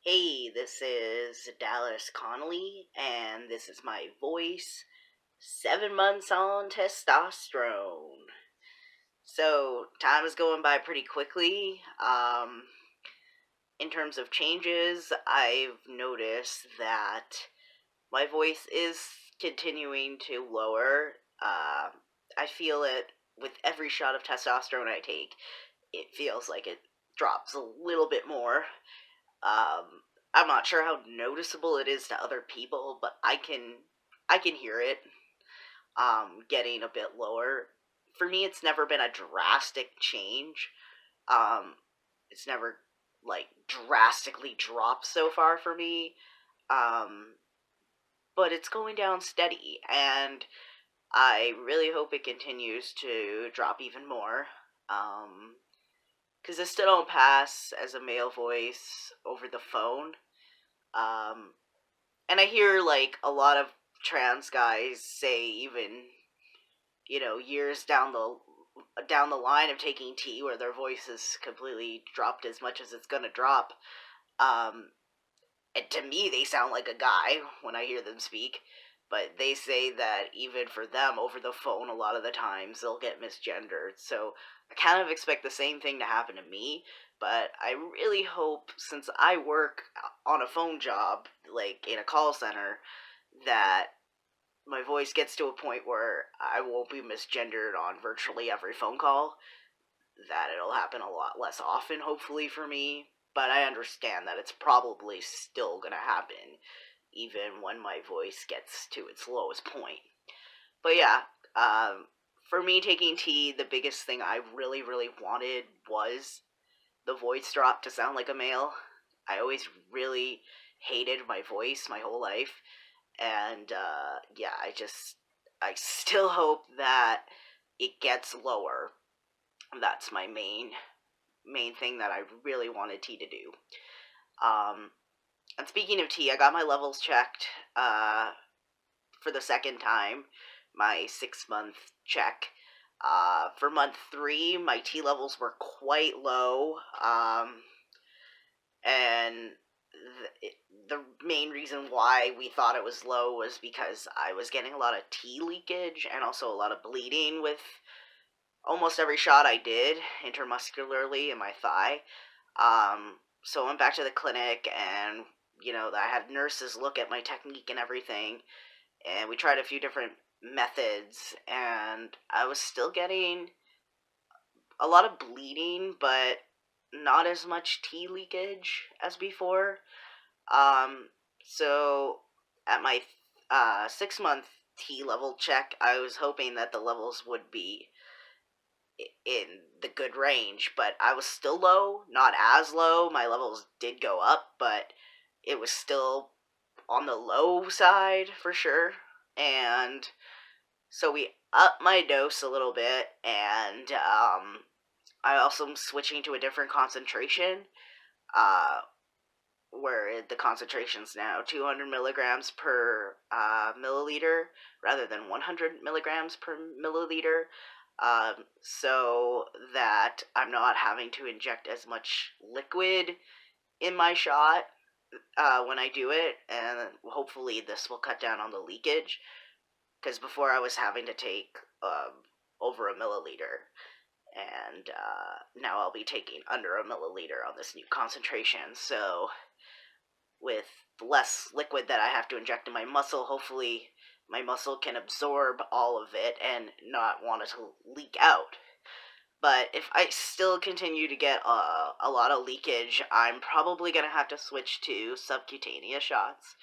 Hey, this is Dallas Connolly, and this is my voice. 7 months on testosterone. So, time is going by pretty quickly. In terms of changes, I've noticed that my voice is continuing to lower. I feel it with every shot of testosterone I take. It feels like it drops a little bit more. I'm not sure how noticeable it is to other people, but I can hear it getting a bit lower. For me, it's never been a drastic change. Um, it's never like drastically dropped so far for me. Um, but it's going down steady, and I really hope it continues to drop even more. Because I still don't pass as a male voice over the phone. Um, and I hear like a lot of trans guys say even years down the line of taking tea where their voice is completely dropped as much as it's gonna drop. Um, and to me, they sound like a guy when I hear them speak. But they say that even for them over the phone, a lot of the times they'll get misgendered. So I kind of expect the same thing to happen to me. But I really hope, since I work on a phone job, like in a call center, that my voice gets to a point where I won't be misgendered on virtually every phone call. That it'll happen a lot less often, hopefully, for me. But I understand that it's probably still gonna happen, even when my voice gets to its lowest point. But yeah, for me, taking tea, the biggest thing I really, really wanted was the voice drop to sound like a male. I always really hated my voice my whole life, and yeah, I still hope that it gets lower. That's my main thing that I really wanted tea to do. Um, and speaking of tea, I got my levels checked for the second time, my 6 month check. For month 3, my tea levels were quite low, and the main reason why we thought it was low was because I was getting a lot of tea leakage and also a lot of bleeding with almost every shot I did intermuscularly in my thigh. So I went back to the clinic, and I had nurses look at my technique and everything, and we tried a few different methods, and I was still getting a lot of bleeding, but not as much tea leakage as before. Um, so at my 6 month tea level check, I was hoping that the levels would be in the good range, but I was still low, not as low. My levels did go up, but it was still on the low side for sure. And so we upped my dose a little bit, and I also am switching to a different concentration, uh, where the concentration's now 200 milligrams per milliliter rather than 100 milligrams per milliliter, so that I'm not having to inject as much liquid in my shot when I do it, and hopefully this will cut down on the leakage, because before I was having to take over a milliliter, and now I'll be taking under a milliliter on this new concentration. So with less liquid that I have to inject in my muscle, hopefully my muscle can absorb all of it and not want it to leak out. But if I still continue to get a lot of leakage, I'm probably going to have to switch to subcutaneous shots,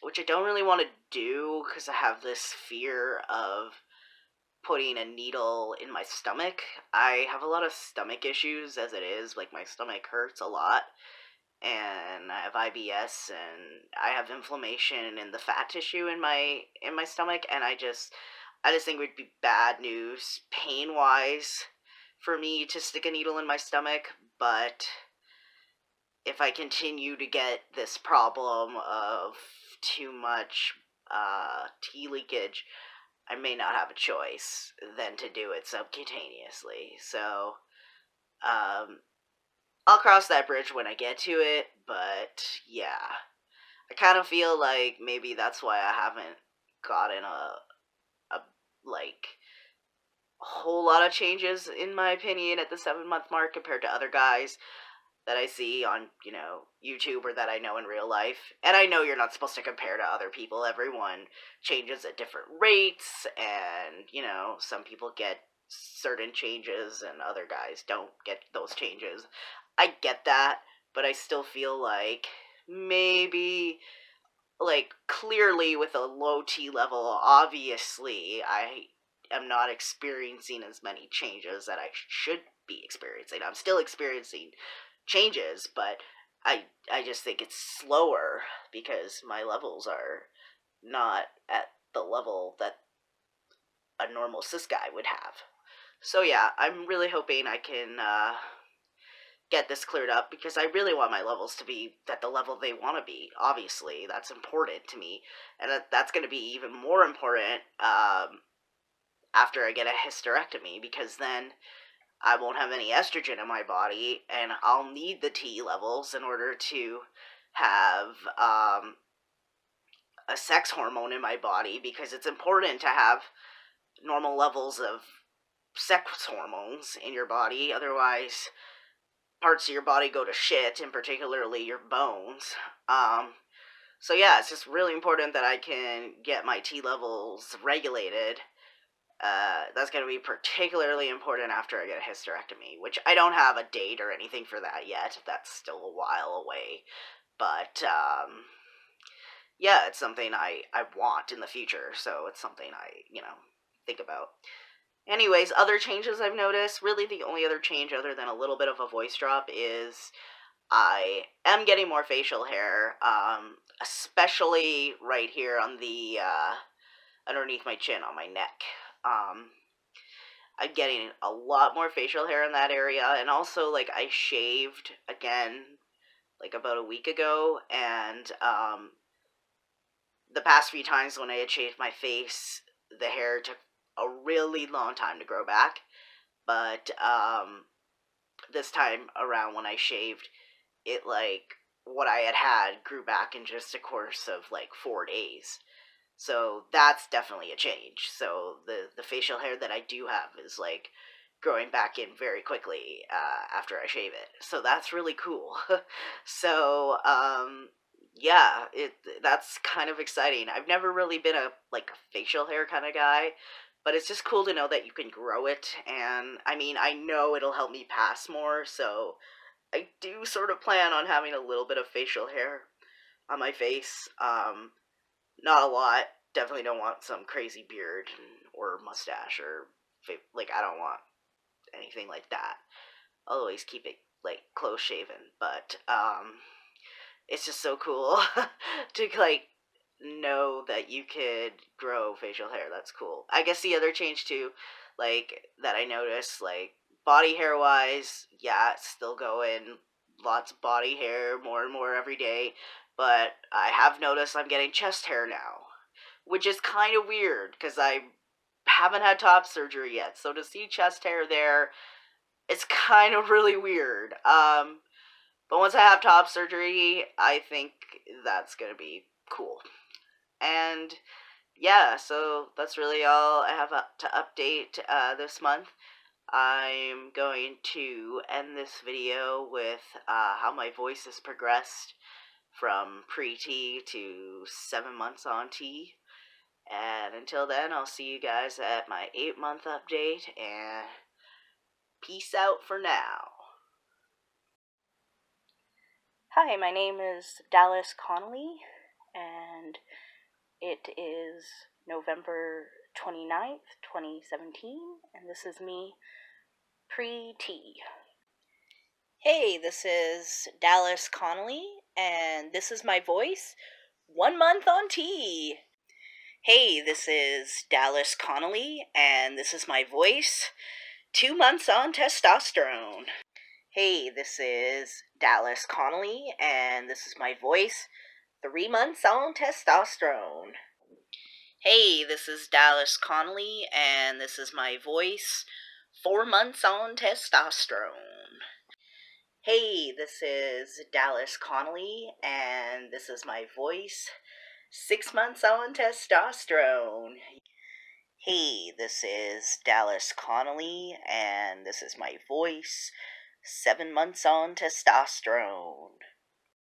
which I don't really want to do because I have this fear of putting a needle in my stomach. I have a lot of stomach issues as it is, like my stomach hurts a lot, and I have IBS, and I have inflammation in the fat tissue in my stomach, and I just think it would be bad news pain wise for me to stick a needle in my stomach. But if I continue to get this problem of too much tea leakage, I may not have a choice than to do it subcutaneously. So, um, I'll cross that bridge when I get to it, but yeah. I kind of feel like maybe that's why I haven't gotten a like whole lot of changes in my opinion at the 7 month mark compared to other guys that I see on, YouTube or that I know in real life. And I know you're not supposed to compare to other people. Everyone changes at different rates, and, some people get certain changes and other guys don't get those changes. I get that, but I still feel like maybe, like, clearly with a low T level, obviously I am not experiencing as many changes that I should be experiencing. I'm still experiencing changes, but I just think it's slower because my levels are not at the level that a normal cis guy would have. So yeah, I'm really hoping I can get this cleared up because I really want my levels to be at the level they want to be. Obviously, that's important to me, and that's going to be even more important after I get a hysterectomy, because then I won't have any estrogen in my body, and I'll need the T levels in order to have a sex hormone in my body, because it's important to have normal levels of sex hormones in your body. Otherwise, parts of your body go to shit, and particularly your bones. So yeah, it's just really important that I can get my T levels regulated. That's going to be particularly important after I get a hysterectomy, which I don't have a date or anything for that yet. That's still a while away. But, yeah, it's something I want in the future, so it's something I, think about. Anyways, other changes I've noticed, really the only other change other than a little bit of a voice drop is I am getting more facial hair, especially right here on the, underneath my chin, on my neck. I'm getting a lot more facial hair in that area, and also, like, I shaved again, like, about a week ago, and, the past few times when I had shaved my face, the hair took a really long time to grow back, but, this time around when I shaved, it, like, what I had grew back in just a course of, like, 4 days. So that's definitely a change. So the facial hair that I do have is, like, growing back in very quickly after I shave it. So that's really cool. So yeah, that's kind of exciting. I've never really been a facial hair kind of guy, but it's just cool to know that you can grow it. And I mean, I know it'll help me pass more. So I do sort of plan on having a little bit of facial hair on my face. Not a lot. Definitely don't want some crazy beard or mustache or like, I don't want anything like that. I'll always keep it like close shaven, but it's just so cool to like know that you could grow facial hair. That's cool. I guess the other change too, like, that I noticed, like, body hair wise, yeah, it's still going. Lots of body hair, more and more every day. But I have noticed I'm getting chest hair now, which is kind of weird because I haven't had top surgery yet. So to see chest hair there, it's kind of really weird. But once I have top surgery, I think that's gonna be cool. And yeah, so that's really all I have to update this month. I'm going to end this video with how my voice has progressed from pre-T to 7 months on T. And until then, I'll see you guys at my 8-month update, and peace out for now. Hi, my name is Dallas Connolly, and it is November 29th, 2017, and this is me pre-T. Hey, this is Dallas Connolly, and this is my voice 1 month on T. Hey, this is Dallas Connolly, and this is my voice 2 months on testosterone. Hey, this is Dallas Connolly, and this is my voice 3 months on testosterone. Hey, this is Dallas Connolly, and this is my voice 4 months on testosterone. Hey, this is Dallas Connolly, and this is my voice. 6 months on testosterone. Hey, this is Dallas Connolly, and this is my voice. 7 months on testosterone.